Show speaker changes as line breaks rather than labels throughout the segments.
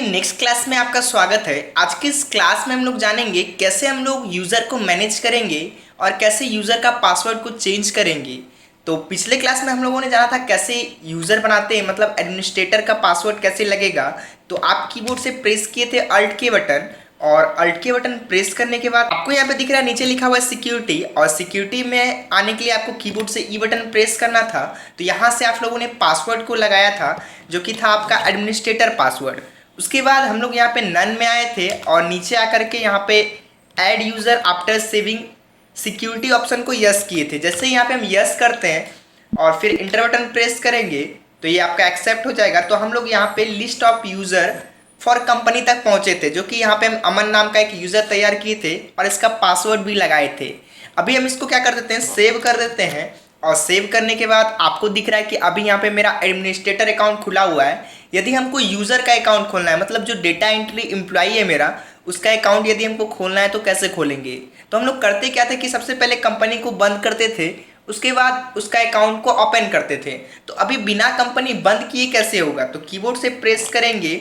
Next class में आपका स्वागत है। आज की इस क्लास में हम लोग जानेंगे कैसे हम लोग यूज़र को मैनेज करेंगे और कैसे यूज़र का पासवर्ड को चेंज करेंगे। तो पिछले क्लास में हम लोगों ने जाना था कैसे यूज़र बनाते हैं, मतलब एडमिनिस्ट्रेटर का पासवर्ड कैसे लगेगा। तो आप कीबोर्ड से प्रेस किए थे अल्ट के बटन, और अल्ट के बटन प्रेस करने के बाद आपको यहाँ पे दिख रहा है नीचे लिखा हुआ है सिक्योरिटी, और सिक्योरिटी में आने के लिए आपको कीबोर्ड से ई बटन प्रेस करना था। तो यहाँ से आप लोगों ने पासवर्ड को लगाया था जो कि था आपका एडमिनिस्ट्रेटर पासवर्ड। उसके बाद हम लोग यहाँ पे नन में आए थे और नीचे आकर के यहाँ पे add user after saving security option को यस किए थे। जैसे यहाँ पे हम यस करते हैं और फिर इंटर बटन प्रेस करेंगे तो ये आपका एक्सेप्ट हो जाएगा। तो हम लोग यहाँ पे list of user for company तक पहुँचे थे, जो कि यहाँ पे हम अमन नाम का एक यूज़र तैयार किए थे और इसका पासवर्ड भी लगाए थे। अभी हम इसको क्या कर देते हैं, सेव कर देते हैं। और सेव करने के बाद आपको दिख रहा है कि अभी यहाँ पे मेरा एडमिनिस्ट्रेटर अकाउंट खुला हुआ है। यदि हमको यूज़र का अकाउंट खोलना है, मतलब जो डेटा एंट्री एम्प्लॉई है मेरा, उसका अकाउंट यदि हमको खोलना है तो कैसे खोलेंगे। तो हम लोग करते क्या थे कि सबसे पहले कंपनी को बंद करते थे, उसके बाद उसका अकाउंट को ओपन करते थे। तो अभी बिना कंपनी बंद किए कैसे होगा, तो कीबोर्ड से प्रेस करेंगे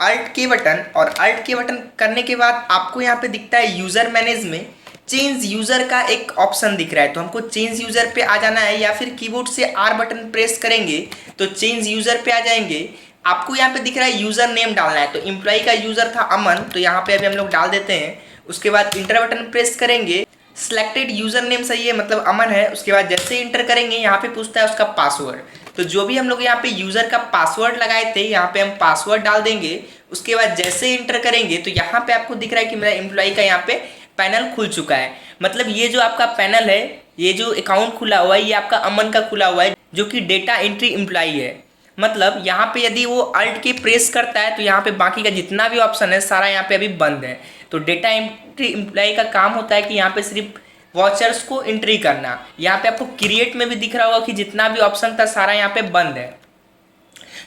अल्ट के बटन, और अल्ट के बटन करने के बाद आपको यहाँ पे दिखता है यूज़र मैनेज में चेंज यूज़र का एक ऑप्शन दिख रहा है। तो हमको चेंज यूज़र पे आ जाना है, या फिर कीबोर्ड से आर बटन प्रेस करेंगे तो चेंज यूज़र पे आ जाएंगे। आपको यहाँ पे दिख रहा है यूज़र नेम डालना है, तो एम्प्लॉय का यूज़र था अमन, तो यहाँ पे अभी हम लोग डाल देते हैं। उसके बाद इंटर बटन प्रेस करेंगे, सिलेक्टेड यूज़र नेम सही है, मतलब अमन है। उसके बाद जैसे इंटर करेंगे यहाँ पे पूछता है उसका पासवर्ड, तो जो भी हम लोग यहाँ पे यूज़र का पासवर्ड लगाए थे यहाँ पे हम पासवर्ड डाल देंगे। उसके बाद जैसे इंटर करेंगे तो यहाँ पे आपको दिख रहा है कि मेरा एम्प्लॉय का यहाँ पे पैनल खुल चुका है। मतलब ये जो आपका पैनल है, ये जो अकाउंट खुला हुआ है, ये आपका अमन का खुला हुआ है, जो कि डेटा एंट्री एम्प्लॉय है। मतलब यहाँ पे यदि वो अल्ट के प्रेस करता है तो यहाँ पे बाकी का जितना भी ऑप्शन है सारा यहाँ पे अभी बंद है। तो डेटा एंट्री एम्प्लॉय का काम होता है कि यहाँ पे सिर्फ वॉचर्स को एंट्री करना। यहाँ पे आपको क्रिएट में भी दिख रहा होगा कि जितना भी ऑप्शन था सारा यहाँ पे बंद है।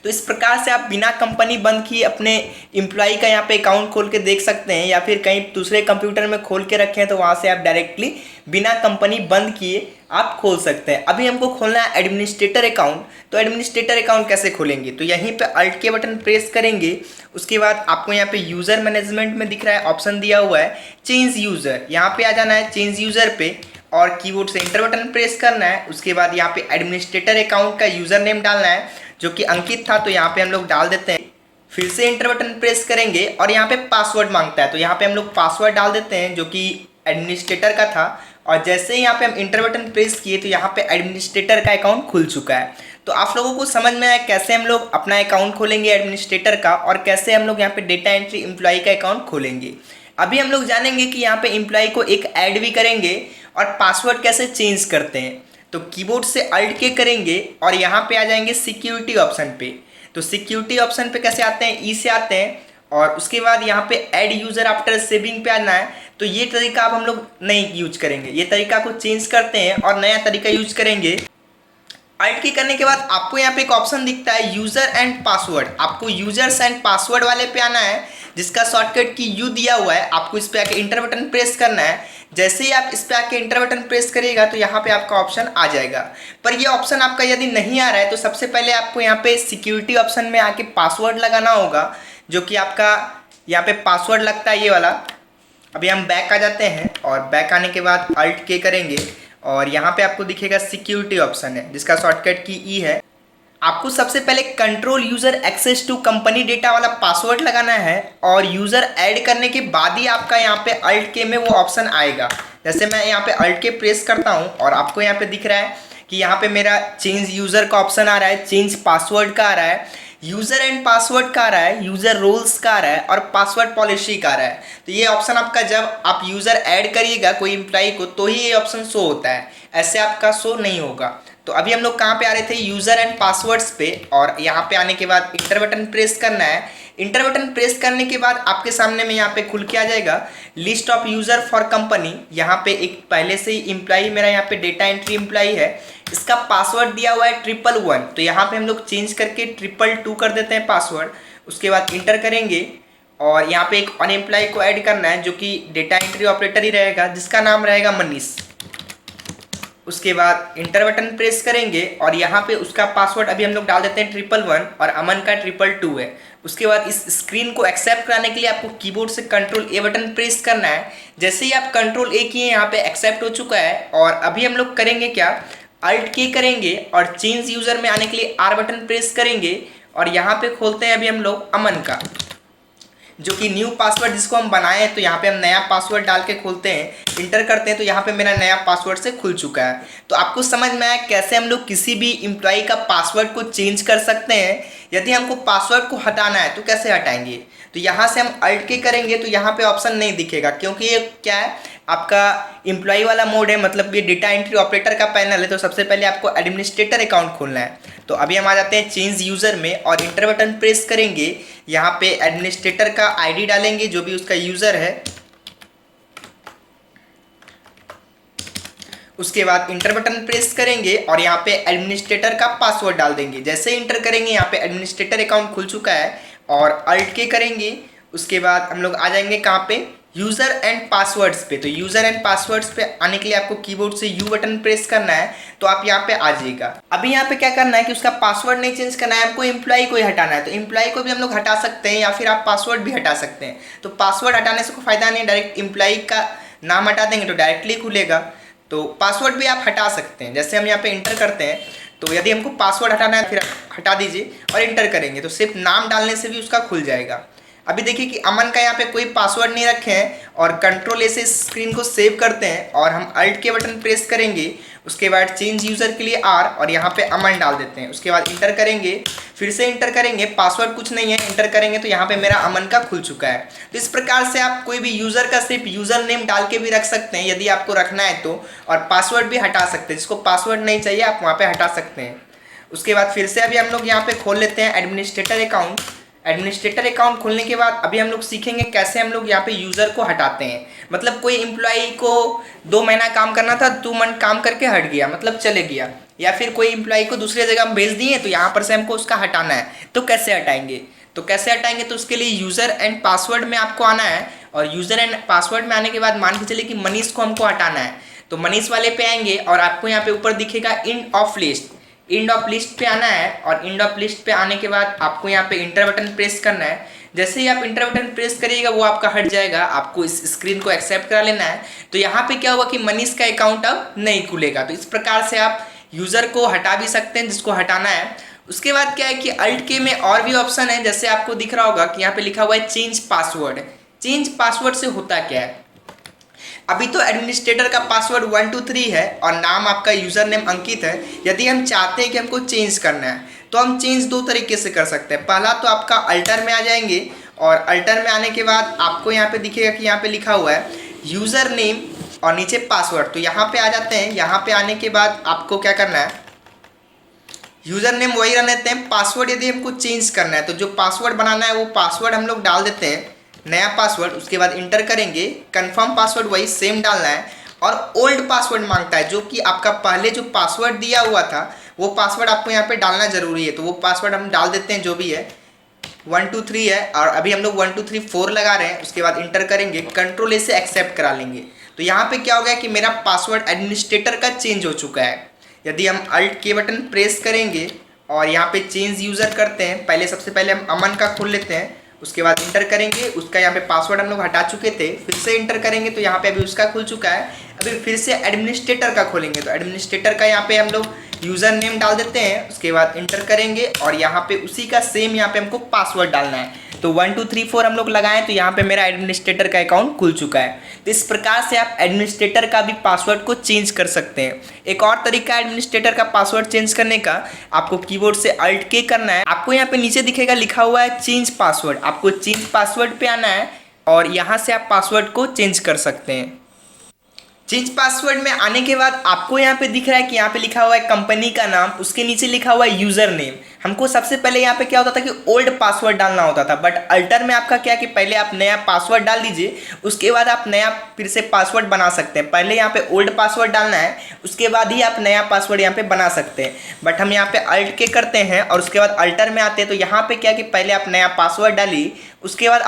तो इस प्रकार से आप बिना कंपनी बंद किए अपने एम्प्लॉय का यहाँ पे अकाउंट खोल के देख सकते हैं, या फिर कहीं दूसरे कंप्यूटर में खोल के रखे हैं तो वहाँ से आप डायरेक्टली बिना कंपनी बंद किए आप खोल सकते हैं। अभी हमको खोलना है एडमिनिस्ट्रेटर अकाउंट, तो एडमिनिस्ट्रेटर अकाउंट कैसे खोलेंगे, तो यहीं पे अल्ट के बटन प्रेस करेंगे। उसके बाद आपको यहाँ पे यूज़र मैनेजमेंट में दिख रहा है ऑप्शन दिया हुआ है चेंज यूज़र, यहाँ पे आ जाना है चेंज यूज़र पे और कीबोर्ड से इंटर बटन प्रेस करना है। उसके बाद यहाँ पे एडमिनिस्ट्रेटर अकाउंट का यूज़र नेम डालना है जो कि अंकित था, तो यहाँ पे हम लोग डाल देते हैं। फिर से इंटर बटन प्रेस करेंगे और यहाँ पे पासवर्ड मांगता है, तो यहाँ पे हम लोग पासवर्ड डाल देते हैं जो कि एडमिनिस्ट्रेटर का था। और जैसे ही यहाँ पे हम इंटर बटन प्रेस किए तो यहाँ पे एडमिनिस्ट्रेटर का अकाउंट खुल चुका है। तो आप लोगों को समझ में आया कैसे हम लोग अपना अकाउंट खोलेंगे एडमिनिस्ट्रेटर का, और कैसे हम लोग यहाँ पे डेटा एंट्री एम्प्लॉय का अकाउंट खोलेंगे। अभी हम लोग जानेंगे कि यहाँ पे एम्प्लॉय को एक ऐड भी करेंगे और पासवर्ड कैसे चेंज करते हैं। तो कीबोर्ड से अल्ट के करेंगे और यहाँ पे आ जाएंगे सिक्योरिटी ऑप्शन पे। तो सिक्योरिटी ऑप्शन पे कैसे आते हैं, ई से आते हैं, और उसके बाद यहाँ पे ऐड यूज़र आफ्टर सेविंग पे आना है। तो ये तरीका अब हम लोग नहीं यूज करेंगे, ये तरीका को चेंज करते हैं और नया तरीका यूज करेंगे। अल्ट की करने के बाद आपको यहाँ पे एक ऑप्शन दिखता है यूज़र एंड पासवर्ड। आपको यूजर्स एंड पासवर्ड वाले पे आना है, जिसका शॉर्टकट की यू दिया हुआ है। आपको इस पे आके इंटर बटन प्रेस करना है। जैसे ही आप इस पे आके इंटर बटन प्रेस करिएगा तो यहाँ पे आपका ऑप्शन आ जाएगा। पर ये ऑप्शन आपका यदि नहीं आ रहा है तो सबसे पहले आपको यहाँ पे सिक्योरिटी ऑप्शन में आके पासवर्ड लगाना होगा, जो कि आपका यहाँ पे पासवर्ड लगता है ये वाला। अभी हम बैक आ जाते हैं और बैक आने के बाद अल्ट के करेंगे और यहाँ पे आपको दिखेगा सिक्योरिटी ऑप्शन है जिसका शॉर्टकट की ई है। आपको सबसे पहले control user access to company data वाला पासवर्ड लगाना है, और यूज़र ऐड करने के बाद ही आपका यहाँ पे अल्ट के में वो ऑप्शन आएगा। जैसे मैं यहाँ पे अल्ट के प्रेस करता हूँ और आपको यहाँ पे दिख रहा है कि यहाँ पे मेरा चेंज यूज़र का ऑप्शन आ रहा है, चेंज पासवर्ड का आ रहा है, यूज़र एंड पासवर्ड का आ रहा है, यूज़र रोल्स का आ रहा है और पासवर्ड पॉलिसी का आ रहा है। तो ये ऑप्शन आपका जब आप यूज़र ऐड करिएगा कोई एम्प्लॉय को तो ही ये ऑप्शन शो होता है, ऐसे आपका शो नहीं होगा। तो अभी हम लोग कहाँ पे आ रहे थे, यूज़र एंड पासवर्ड्स पे, और यहाँ पे आने के बाद इंटर बटन प्रेस करना है। इंटर बटन प्रेस करने के बाद आपके सामने में यहाँ पे खुल के आ जाएगा list of user for company. यहाँ पे एक पहले से ही एम्प्लॉय मेरा यहाँ पे डेटा एंट्री एम्प्लॉय है, इसका पासवर्ड दिया हुआ है 111। तो यहाँ पे हम लोग चेंज करके 222 कर देते हैं पासवर्ड। उसके बाद इंटर करेंगे और यहाँ पे एक अनएम्प्लॉय को ऐड करना है जो कि डेटा एंट्री ऑपरेटर ही रहेगा, जिसका नाम रहेगा मनीष। उसके बाद इंटर बटन प्रेस करेंगे और यहाँ पे उसका पासवर्ड अभी हम लोग डाल देते हैं 111 और अमन का 222 है। उसके बाद इस स्क्रीन को एक्सेप्ट कराने के लिए आपको कीबोर्ड से कंट्रोल ए बटन प्रेस करना है। जैसे ही आप कंट्रोल ए किए यहाँ पे एक्सेप्ट हो चुका है। और अभी हम लोग करेंगे क्या, अल्ट के करेंगे और चेंज यूजर में आने के लिए आर बटन प्रेस करेंगे और यहाँ पे खोलते हैं अभी हम लोग अमन का जो कि न्यू पासवर्ड जिसको हम बनाए हैं। तो यहाँ पे हम नया पासवर्ड डाल के खोलते हैं, इंटर करते हैं तो यहाँ पे मेरा नया पासवर्ड से खुल चुका है। तो आपको समझ में आया कैसे हम लोग किसी भी एम्प्लॉय का पासवर्ड को चेंज कर सकते हैं। यदि हमको पासवर्ड को हटाना है तो कैसे हटाएंगे, तो यहाँ से हम अल्ट के करेंगे तो यहाँ पे ऑप्शन नहीं दिखेगा क्योंकि ये क्या है, आपका एम्प्लॉय वाला मोड है, मतलब ये डेटा एंट्री ऑपरेटर का पैनल है। तो सबसे पहले आपको एडमिनिस्ट्रेटर अकाउंट खोलना है। तो अभी हम आ जाते हैं चेंज यूज़र में और इंटर बटन प्रेस करेंगे। यहाँ पे एडमिनिस्ट्रेटर का आईडी डालेंगे जो भी उसका यूज़र है। उसके बाद इंटर बटन प्रेस करेंगे और यहाँ पे एडमिनिस्ट्रेटर का पासवर्ड डाल देंगे। जैसे इंटर करेंगे यहाँ पे एडमिनिस्ट्रेटर अकाउंट खुल चुका है और अल्ट के करेंगे। उसके बाद हम लोग आ जाएंगे कहाँ पे, यूज़र एंड पासवर्ड्स पे। तो यूज़र एंड पासवर्ड्स पे आने के लिए आपको कीबोर्ड से यू बटन प्रेस करना है। तो आप यहाँ पे आ जाइएगा। अभी यहाँ पे क्या करना है कि उसका पासवर्ड नहीं चेंज करना है, हमको एम्प्लॉय को ही हटाना है। तो एम्प्लॉय को भी हम लोग हटा सकते हैं या फिर आप पासवर्ड भी हटा सकते हैं। तो पासवर्ड हटाने से कोई फायदा नहीं, डायरेक्ट एम्प्लॉय का नाम हटा देंगे तो डायरेक्टली खुलेगा। तो पासवर्ड भी आप हटा सकते हैं। जैसे हम यहाँ पे इंटर करते हैं तो यदि हमको पासवर्ड हटाना है फिर हटा दीजिए और इंटर करेंगे तो सिर्फ नाम डालने से भी उसका खुल जाएगा। अभी देखिए कि अमन का यहाँ पे कोई पासवर्ड नहीं रखे हैं और कंट्रोल ए से स्क्रीन को सेव करते हैं और हम अल्ट के बटन प्रेस करेंगे। उसके बाद चेंज यूज़र के लिए आर और यहाँ पे अमन डाल देते हैं। उसके बाद इंटर करेंगे, फिर से इंटर करेंगे, पासवर्ड कुछ नहीं है, इंटर करेंगे तो यहाँ पे मेरा अमन का खुल चुका है। तो इस प्रकार से आप कोई भी यूज़र का सिर्फ यूज़र नेम डाल के भी रख सकते हैं यदि आपको रखना है तो, और पासवर्ड भी हटा सकते हैं। जिसको पासवर्ड नहीं चाहिए आप वहाँ पर हटा सकते हैं। उसके बाद फिर से अभी हम लोग यहाँ पे खोल लेते हैं एडमिनिस्ट्रेटर अकाउंट। एडमिनिस्ट्रेटर अकाउंट खोलने के बाद अभी हम लोग सीखेंगे कैसे हम लोग यहाँ पे यूज़र को हटाते हैं। मतलब कोई एम्प्लॉय को 2 महीना काम करना था, 2 मंथ काम करके हट गया, मतलब चले गया, या फिर कोई एम्प्लॉय को दूसरी जगह हम भेज दिए तो यहाँ पर से हमको उसका हटाना है। तो कैसे हटाएंगे, तो उसके लिए यूज़र एंड पासवर्ड में आपको आना है और यूज़र एंड पासवर्ड में आने के बाद मान के चलिए कि मनीष को हमको हटाना है। तो मनीष वाले पे आएंगे और आपको यहाँ पे ऊपर दिखेगा end of list, end of list पे आना है और एंड ऑफ लिस्ट पे आने के बाद आपको यहाँ पे इंटर बटन प्रेस करना है। जैसे ही आप इंटर बटन प्रेस करिएगा वो आपका हट जाएगा, आपको इस स्क्रीन को एक्सेप्ट करा लेना है। तो यहाँ पे क्या होगा कि मनीष का अकाउंट अब नहीं खुलेगा। तो इस प्रकार से आप यूज़र को हटा भी सकते हैं जिसको हटाना है। उसके बाद क्या है कि अल्ट के में और भी ऑप्शन है, जैसे आपको दिख रहा होगा कि यहाँ पे लिखा हुआ है चेंज पासवर्ड। चेंज पासवर्ड से होता क्या है, अभी तो एडमिनिस्ट्रेटर का पासवर्ड 123 है और नाम आपका यूज़र नेम अंकित है। यदि हम चाहते हैं कि हमको चेंज करना है तो हम चेंज 2 तरीके से कर सकते हैं। पहला तो आपका अल्टर में आ जाएंगे और अल्टर में आने के बाद आपको यहाँ पे दिखेगा कि यहाँ पे लिखा हुआ है यूज़र नेम और नीचे पासवर्ड। तो यहाँ पे आ जाते हैं। यहाँ पे आने के बाद आपको क्या करना है, यूज़र नेम वही रहने देते हैं, पासवर्ड यदि हमको चेंज करना है तो जो पासवर्ड बनाना है वो पासवर्ड हम लोग डाल देते हैं, नया पासवर्ड। उसके बाद इंटर करेंगे, कंफर्म पासवर्ड वही सेम डालना है और ओल्ड पासवर्ड मांगता है जो कि आपका पहले जो पासवर्ड दिया हुआ था वो पासवर्ड आपको यहाँ पे डालना ज़रूरी है। तो वो पासवर्ड हम डाल देते हैं जो भी है, 123 है और अभी हम लोग 1234 लगा रहे हैं। उसके बाद इंटर करेंगे, कंट्रोल ए से एक्सेप्ट करा लेंगे। तो यहाँ पे क्या हो गया कि मेरा पासवर्ड एडमिनिस्ट्रेटर का चेंज हो चुका है। यदि हम अल्ट के बटन प्रेस करेंगे और यहाँ पे चेंज यूज़र करते हैं, पहले सबसे पहले हम अमन का खोल लेते हैं। उसके बाद इंटर करेंगे, उसका यहाँ पे पासवर्ड हम लोग हटा चुके थे, फिर से इंटर करेंगे तो यहाँ पे अभी उसका खुल चुका है। अभी फिर से एडमिनिस्ट्रेटर का खोलेंगे तो एडमिनिस्ट्रेटर का यहाँ पे हम लोग यूज़र नेम डाल देते हैं। उसके बाद इंटर करेंगे और यहाँ पे उसी का सेम यहाँ पे हमको पासवर्ड डालना है। तो 1234 हम लोग लगाएं तो यहाँ पे मेरा एडमिनिस्ट्रेटर का अकाउंट खुल चुका है। तो इस प्रकार से आप एडमिनिस्ट्रेटर का भी पासवर्ड को चेंज कर सकते हैं। एक और तरीका है एडमिनिस्ट्रेटर का पासवर्ड चेंज करने का, आपको कीबोर्ड से अल्ट के करना है। आपको यहाँ पे नीचे दिखेगा लिखा हुआ है चेंज पासवर्ड, आपको चेंज पासवर्ड पे आना है और यहाँ से आप पासवर्ड को चेंज कर सकते हैं। चेंज पासवर्ड में आने के बाद आपको यहाँ पे दिख रहा है कि यहाँ पे लिखा हुआ है कंपनी का नाम, उसके नीचे लिखा हुआ है यूज़र नेम। हमको सबसे पहले यहाँ पे क्या होता था कि ओल्ड पासवर्ड डालना होता था, बट अल्टर में आपका क्या कि पहले आप नया पासवर्ड डाल दीजिए, उसके बाद आप नया फिर से पासवर्ड बना सकते हैं। पहले यहाँ पे ओल्ड पासवर्ड डालना है, उसके बाद ही आप नया पासवर्ड यहाँ पे बना सकते हैं। बट हम यहाँ पे अल्ट के करते हैं और उसके बाद अल्टर में आते हैं। तो यहाँ पे क्या कि पहले आप नया पासवर्ड डालिए, उसके बाद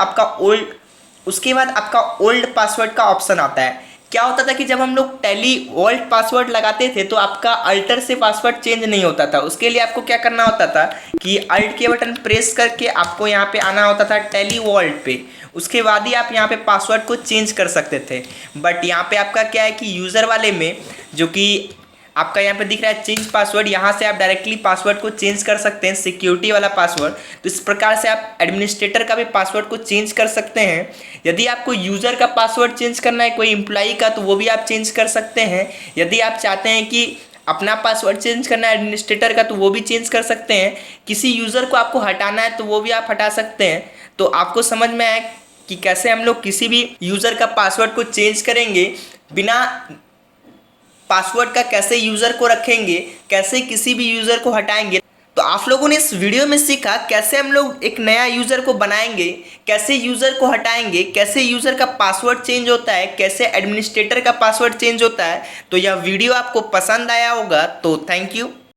आपका ओल्ड पासवर्ड का ऑप्शन आता है, क्या होता था कि जब हम लोग टैली वॉल्ट पासवर्ड लगाते थे तो आपका अल्टर से पासवर्ड चेंज नहीं होता था। उसके लिए आपको क्या करना होता था कि अल्ट के बटन प्रेस करके आपको यहाँ पे आना होता था टैली वॉल्ट पे। उसके बाद ही आप यहाँ पे पासवर्ड को चेंज कर सकते थे। बट यहाँ पे आपका क्या है कि यूज़र वाले में जो कि आपका यहाँ पे दिख रहा है चेंज पासवर्ड, यहाँ से आप डायरेक्टली पासवर्ड को चेंज कर सकते हैं, सिक्योरिटी वाला पासवर्ड। तो इस प्रकार से आप एडमिनिस्ट्रेटर का भी पासवर्ड को चेंज कर सकते हैं। यदि आपको यूज़र का पासवर्ड चेंज करना है, कोई एम्प्लॉई का, तो वो भी आप चेंज कर सकते हैं। यदि आप चाहते हैं कि अपना पासवर्ड चेंज करना है एडमिनिस्ट्रेटर का, तो वो भी चेंज कर सकते हैं। किसी यूज़र को आपको हटाना है तो वो भी आप हटा सकते हैं। तो आपको समझ में आया कि कैसे हम लोग किसी भी यूज़र का पासवर्ड को चेंज करेंगे, बिना पासवर्ड का कैसे यूज़र को रखेंगे, कैसे किसी भी यूज़र को हटाएंगे। तो आप लोगों ने इस वीडियो में सीखा कैसे हम लोग एक नया यूज़र को बनाएंगे, कैसे यूज़र को हटाएंगे, कैसे यूज़र का पासवर्ड चेंज होता है, कैसे एडमिनिस्ट्रेटर का पासवर्ड चेंज होता है। तो यह वीडियो आपको पसंद आया होगा, तो थैंक यू।